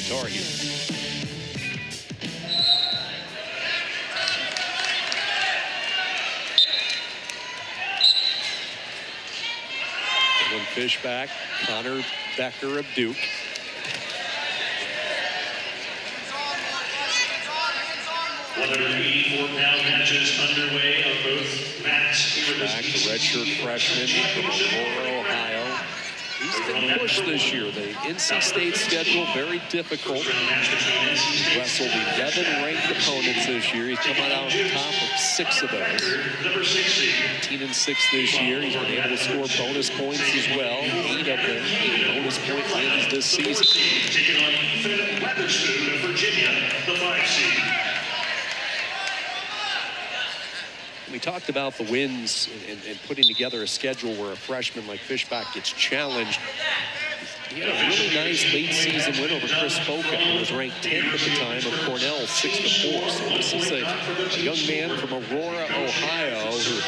target. One Fishback, Conor, Becker of Duke. £184 matches underway on both mats. Back, the redshirt freshman from Aurora, Ohio. He's been pushed this year. The NC State schedule very difficult. He's wrestled 11 ranked opponents this year. He's come out on top of 6 of those. 18-6 this year. He's been able to score bonus points as well. 8 of them, 8 bonus point wins this season. Taking on Ethan Weatherspoon of Virginia, the 5 seed. We talked about the wins and putting together a schedule where a freshman like Fishback gets challenged. He had a really nice late season win over Chris Foca, who was ranked 10th at the time of Cornell, 6-4. So this is a young man from Aurora, Ohio, who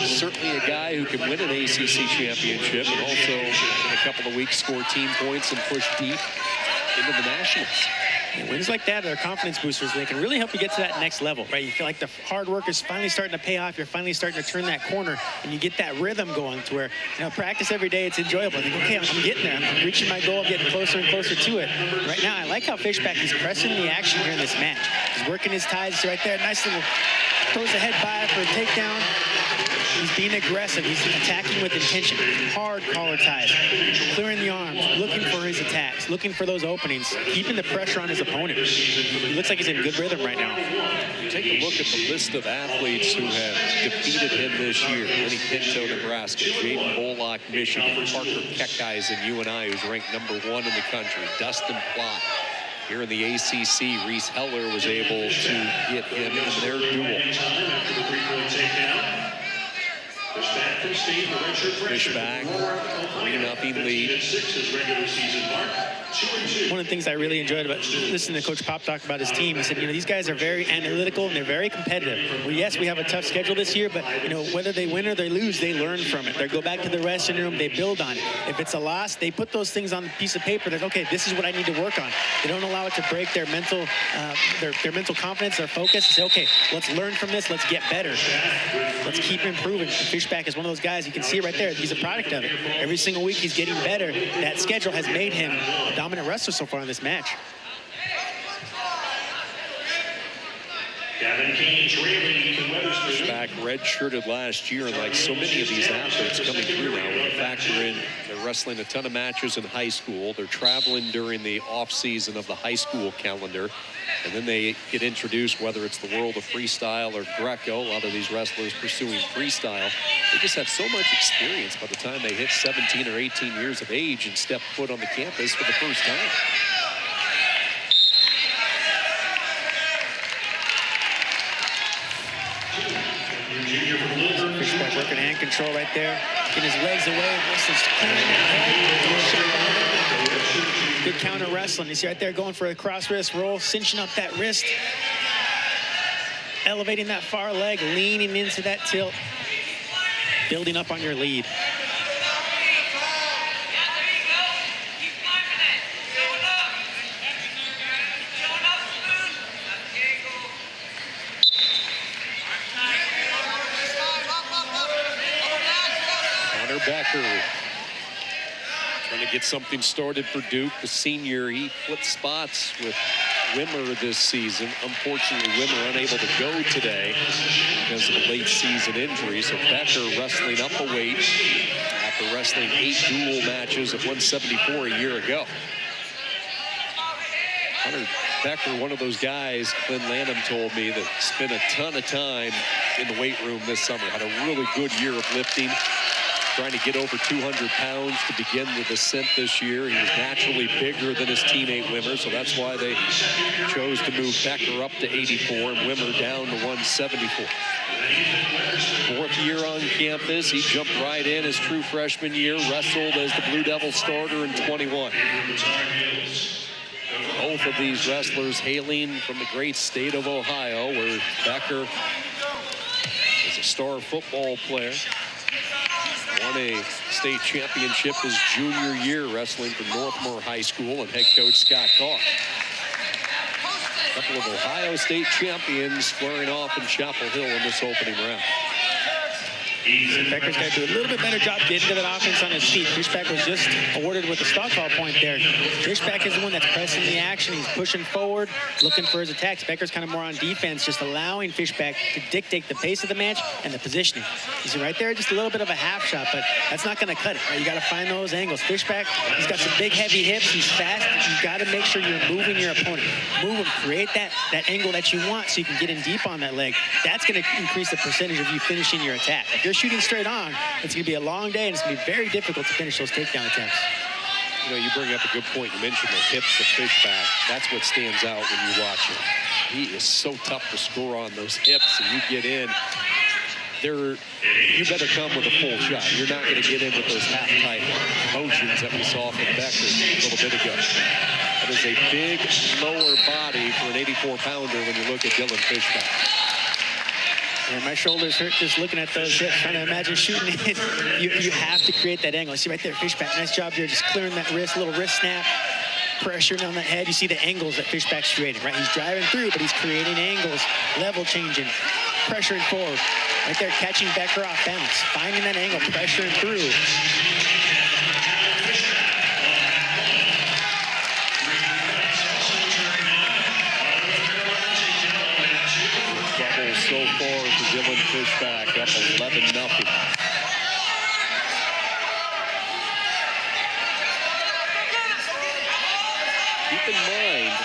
is certainly a guy who can win an ACC championship and also in a couple of weeks score team points and push deep into the nationals. And wins like that are confidence boosters. They can really help you get to that next level, right? You feel like the hard work is finally starting to pay off. You're finally starting to turn that corner, and you get that rhythm going to where, you know, practice every day, it's enjoyable. Think, okay, I'm getting there. I'm reaching my goal. I'm getting closer and closer to it. Right now, I like how Fishback is pressing the action here in this match. He's working his ties right there. Nice little throws the head by for a takedown. He's being aggressive. He's attacking with intention. Hard collar ties. Clearing the arms. Looking for his attacks. Looking for those openings. Keeping the pressure on his opponent. He looks like he's in good rhythm right now. Take a look at the list of athletes who have defeated him this year. Lenny Pinto, Nebraska. Jaden Bollock, Michigan. Parker Keckheis in UNI, who's ranked #1 in the country. Dustin Plott. Here in the ACC, Reese Heller was able to get him in their duel. Fishback, 3-0 lead. One of the things I really enjoyed about listening to Coach Pop talk about his team, he said, you know, these guys are very analytical and they're very competitive. Well, yes, we have a tough schedule this year, but, you know, whether they win or they lose, they learn from it. They go back to the resting room, they build on it. If it's a loss, they put those things on the piece of paper that, okay, this is what I need to work on. They don't allow it to break their mental confidence, their focus. They say, okay, let's learn from this, let's get better. Let's keep improving. Fishback is one of those guys, you can see right there, he's a product of it. Every single week he's getting better. That schedule has made him a dominant wrestler so far in this match. Fishback redshirted last year, and like so many of these athletes coming through now, when you factor in they're wrestling a ton of matches in high school, they're traveling during the off season of the high school calendar, and then they get introduced, whether it's the world of freestyle or Greco. A lot of these wrestlers pursuing freestyle, they just have so much experience by the time they hit 17 or 18 years of age and step foot on the campus for the first time. Fishback working hand control right there. Getting his legs away. Good counter wrestling. You see right there going for a cross wrist roll, cinching up that wrist. Elevating that far leg, leaning into that tilt. Building up on your lead. Becker trying to get something started for Duke. The senior, he flipped spots with Wimmer this season. Unfortunately, Wimmer unable to go today because of a late season injury. So Becker wrestling up a weight after wrestling 8 dual matches at 174 a year ago. Hunter Becker, one of those guys, Glenn Lanham told me, that spent a ton of time in the weight room this summer. Had a really good year of lifting. Trying to get over 200 pounds to begin the descent this year. He was naturally bigger than his teammate Wimmer, so that's why they chose to move Becker up to 84 and Wimmer down to 174. 4th year on campus. He jumped right in his true freshman year, wrestled as the Blue Devil starter in 21. Both of these wrestlers hailing from the great state of Ohio, where Becker is a star football player. Won a state championship his junior year wrestling for Northmore High School and head coach Scott Carr. A couple of Ohio State champions squaring off in Chapel Hill in this opening round. Becker's got to do a little bit better job getting to that offense on his feet. Fishback was just awarded with a stock call point there. Fishback is the one that's pressing the action. He's pushing forward, looking for his attacks. Becker's kind of more on defense, just allowing Fishback to dictate the pace of the match and the positioning. You see right there, just a little bit of a half shot, but that's not going to cut it. Right? You got to find those angles. Fishback, he's got some big, heavy hips. He's fast. You've got to make sure you're moving your opponent. Move him, create that angle that you want so you can get in deep on that leg. That's going to increase the percentage of you finishing your attack. If you're shooting straight on, it's going to be a long day, and it's going to be very difficult to finish those takedown attempts. You know, you bring up a good point. You mentioned the hips of Fishback. That's what stands out when you watch him. He is so tough to score on those hips, and you get in. You better come with a full shot. You're not going to get in with those half-tight motions that we saw from Becker a little bit ago. That is a big lower body for an 84-pounder when you look at Dylan Fishback. And my shoulders hurt just looking at those hips, trying to imagine shooting it. You have to create that angle. See right there, Fishback, nice job here, just clearing that wrist, little wrist snap, pressuring on the head. You see the angles that Fishback's creating, right? He's driving through, but he's creating angles, level changing, pressuring forward. Right there, catching Becker off balance, finding that angle, pressuring through. So far for Dylan Fishback, up 11-0. Keep in mind,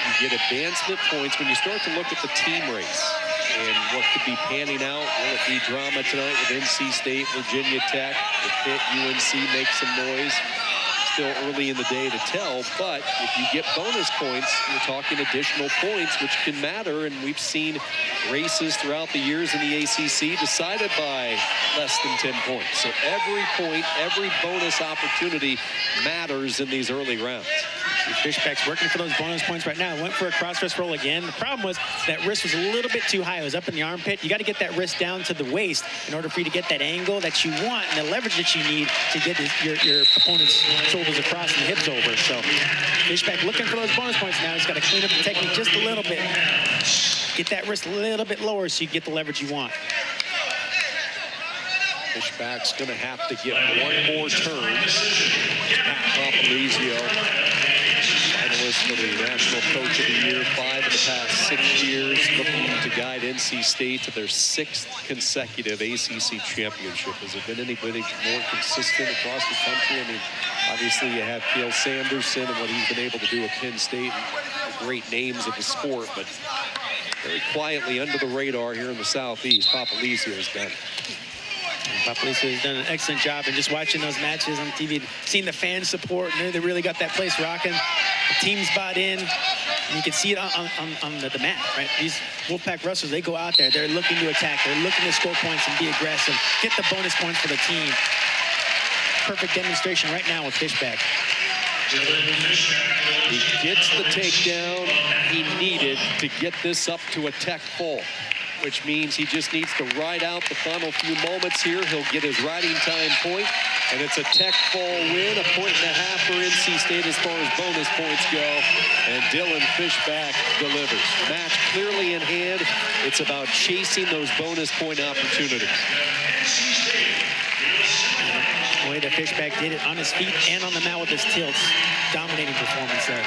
you get advancement points when you start to look at the team race and what could be panning out. Will it be drama tonight with NC State, Virginia Tech? If Pitt, UNC make some noise? Still early in the day to tell, but if you get bonus points, you're talking additional points, which can matter, and we've seen races throughout the years in the ACC decided by less than 10 points. So every point, every bonus opportunity matters in these early rounds. Fishback's working for those bonus points right now. Went for a cross-wrist roll again. The problem was that wrist was a little bit too high. It was up in the armpit. You got to get that wrist down to the waist in order for you to get that angle that you want and the leverage that you need to get your opponent's shoulders across and the hips over. So Fishback looking for those bonus points now. He's got to clean up the technique just a little bit. Get that wrist a little bit lower so you get the leverage you want. Fishback's going to have to get one more turn. Paparizio, finalist for the National Coach of the Year, 5 of the past 6 years, looking to guide NC State to their 6th consecutive ACC championship. Has there been anybody more consistent across the country? I mean, obviously you have Cale Sanderson and what he's been able to do at Penn State, and the great names of the sport, but very quietly under the radar here in the Southeast, Paparizio has done it. Paparizio has done an excellent job, and just watching those matches on TV, seeing the fan support, and they really got that place rocking. The team's bought in, and you can see it on the mat, right? These Wolfpack wrestlers, they go out there, they're looking to attack, they're looking to score points and be aggressive, get the bonus points for the team. Perfect demonstration right now with Fishback. He gets the takedown he needed to get this up to a tech full, which means he just needs to ride out the final few moments here. He'll get his riding time point, and it's a tech full win, 1.5 points for NC State as far as bonus points go, and Dylan Fishback delivers. Match clearly in hand. It's about chasing those bonus point opportunities. The way that Fishback did it on his feet and on the mat with his tilts, dominating performance there.